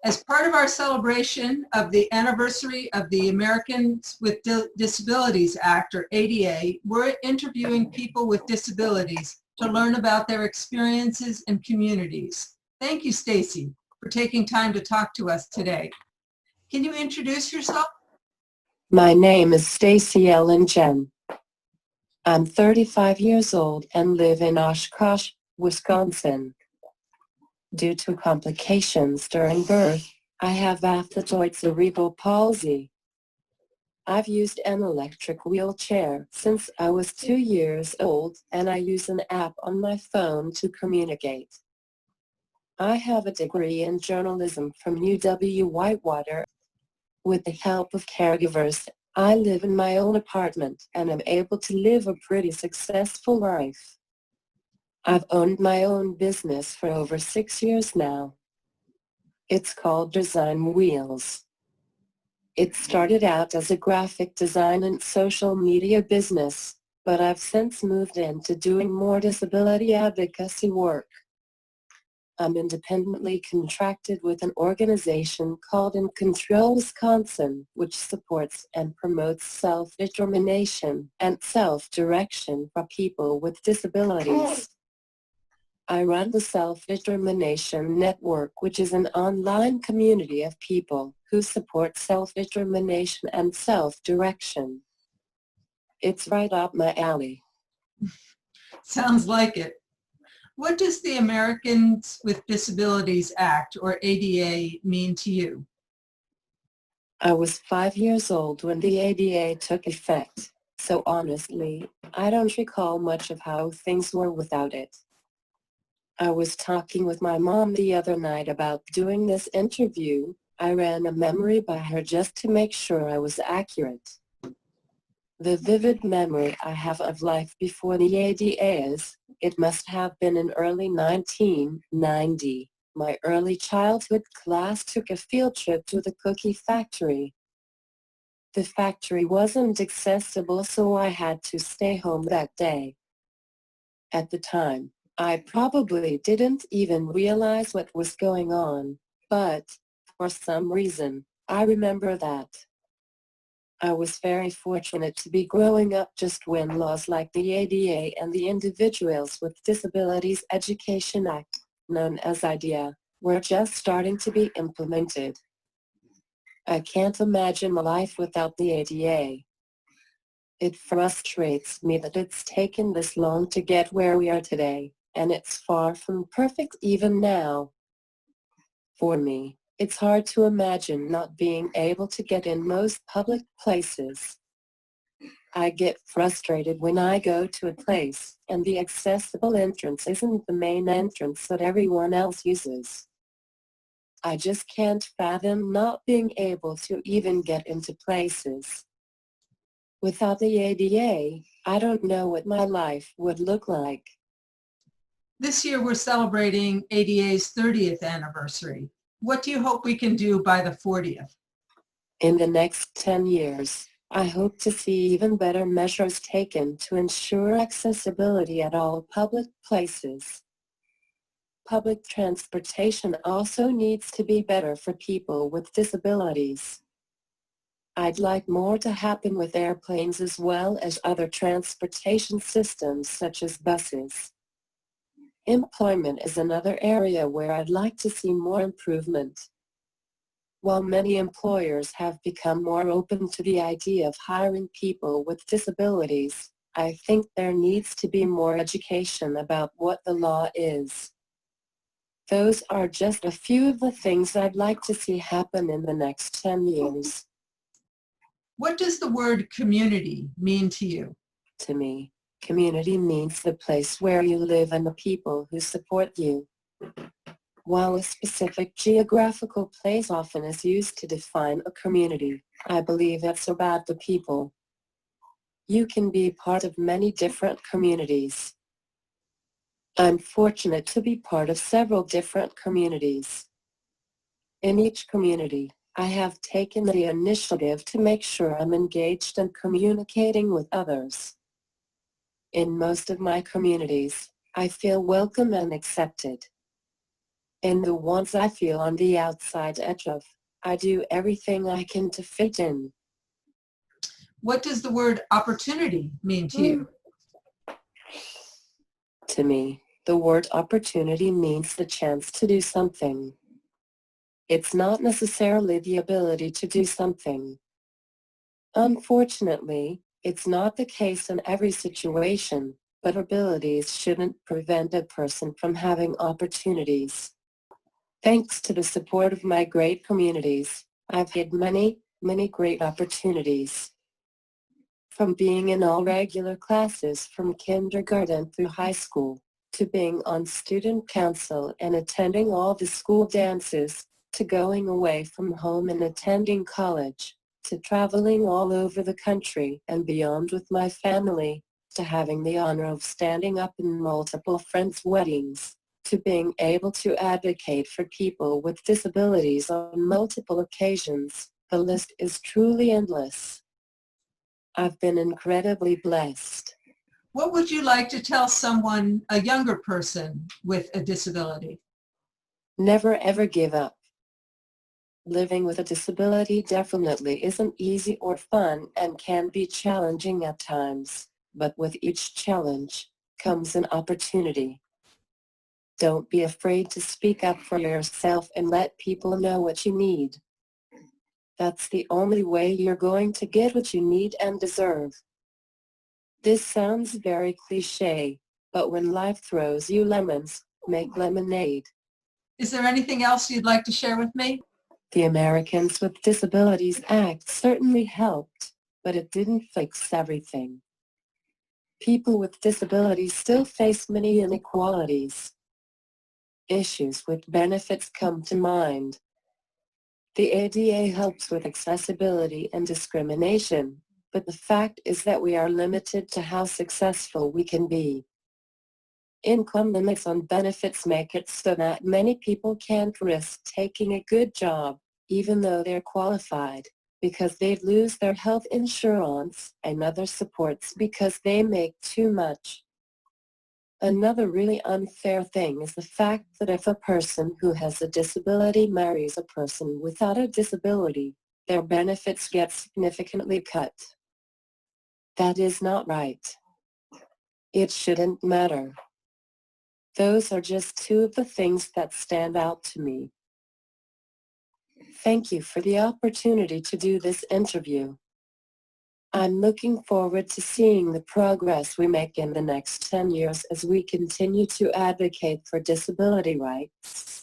As part of our celebration of the anniversary of the Americans with Disabilities Act, or ADA, we're interviewing people with disabilities to learn about their experiences and communities. Thank you, Stacy, for taking time to talk to us today. Can you introduce yourself? My name is Stacy Ellingen. I'm 35 years old and live in Oshkosh, Wisconsin. Due to complications during birth, I have athetoid cerebral palsy. I've used an electric wheelchair since I was 2 years old, and I use an app on my phone to communicate. I have a degree in journalism from UW-Whitewater. With the help of caregivers, I live in my own apartment and am able to live a pretty successful life. I've owned my own business for over 6 years now. It's called Design Wheels. It started out as a graphic design and social media business, but I've since moved into doing more disability advocacy work. I'm independently contracted with an organization called In Control Wisconsin, which supports and promotes self-determination and self-direction for people with disabilities. I run the Self-Determination Network, which is an online community of people who support self-determination and self-direction. It's right up my alley. Sounds like it. What does the Americans with Disabilities Act, or ADA, mean to you? I was 5 years old when the ADA took effect, so honestly, I don't recall much of how things were without it. I was talking with my mom the other night about doing this interview. I ran a memory by her just to make sure I was accurate. The vivid memory I have of life before the ADA is, it must have been in early 1990. My early childhood class took a field trip to the cookie factory. The factory wasn't accessible, so I had to stay home that day. At the time, I probably didn't even realize what was going on, but, for some reason, I remember that. I was very fortunate to be growing up just when laws like the ADA and the Individuals with Disabilities Education Act, known as IDEA, were just starting to be implemented. I can't imagine life without the ADA. It frustrates me that it's taken this long to get where we are today, and it's far from perfect even now. For me, it's hard to imagine not being able to get in most public places. I get frustrated when I go to a place and the accessible entrance isn't the main entrance that everyone else uses. I just can't fathom not being able to even get into places. Without the ADA, I don't know what my life would look like. This year we're celebrating ADA's 30th anniversary. What do you hope we can do by the 40th? In the next 10 years, I hope to see even better measures taken to ensure accessibility at all public places. Public transportation also needs to be better for people with disabilities. I'd like more to happen with airplanes as well as other transportation systems such as buses. Employment is another area where I'd like to see more improvement. While many employers have become more open to the idea of hiring people with disabilities, I think there needs to be more education about what the law is. Those are just a few of the things I'd like to see happen in the next 10 years. What does the word community mean to you? To me, community means the place where you live and the people who support you. While a specific geographical place often is used to define a community, I believe it's about the people. You can be part of many different communities. I'm fortunate to be part of several different communities. In each community, I have taken the initiative to make sure I'm engaged and communicating with others. In most of my communities, I feel welcome and accepted. and the ones I feel on the outside edge of. I do everything I can to fit in. What does the word opportunity mean to you? To me, the word opportunity means the chance to do something. It's not necessarily the ability to do something. Unfortunately, it's not the case in every situation, but abilities shouldn't prevent a person from having opportunities. Thanks to the support of my great communities, I've had many, many great opportunities. From being in all regular classes from kindergarten through high school, to being on student council and attending all the school dances, to going away from home and attending college, to traveling all over the country and beyond with my family, to having the honor of standing up in multiple friends' weddings, to being able to advocate for people with disabilities on multiple occasions. The list is truly endless. I've been incredibly blessed. What would you like to tell someone, a younger person with a disability? Never ever give up. Living with a disability definitely isn't easy or fun and can be challenging at times, but with each challenge comes an opportunity. Don't be afraid to speak up for yourself and let people know what you need. That's the only way you're going to get what you need and deserve. This sounds very cliché, but when life throws you lemons, make lemonade. Is there anything else you'd like to share with me? The Americans with Disabilities Act certainly helped, but it didn't fix everything. People with disabilities still face many inequalities. Issues with benefits come to mind. The ADA helps with accessibility and discrimination, but the fact is that we are limited to how successful we can be. Income limits on benefits make it so that many people can't risk taking a good job, even though they're qualified, because they'd lose their health insurance and other supports because they make too much. Another really unfair thing is the fact that if a person who has a disability marries a person without a disability, their benefits get significantly cut. That is not right. It shouldn't matter. Those are just two of the things that stand out to me. Thank you for the opportunity to do this interview. I'm looking forward to seeing the progress we make in the next 10 years as we continue to advocate for disability rights.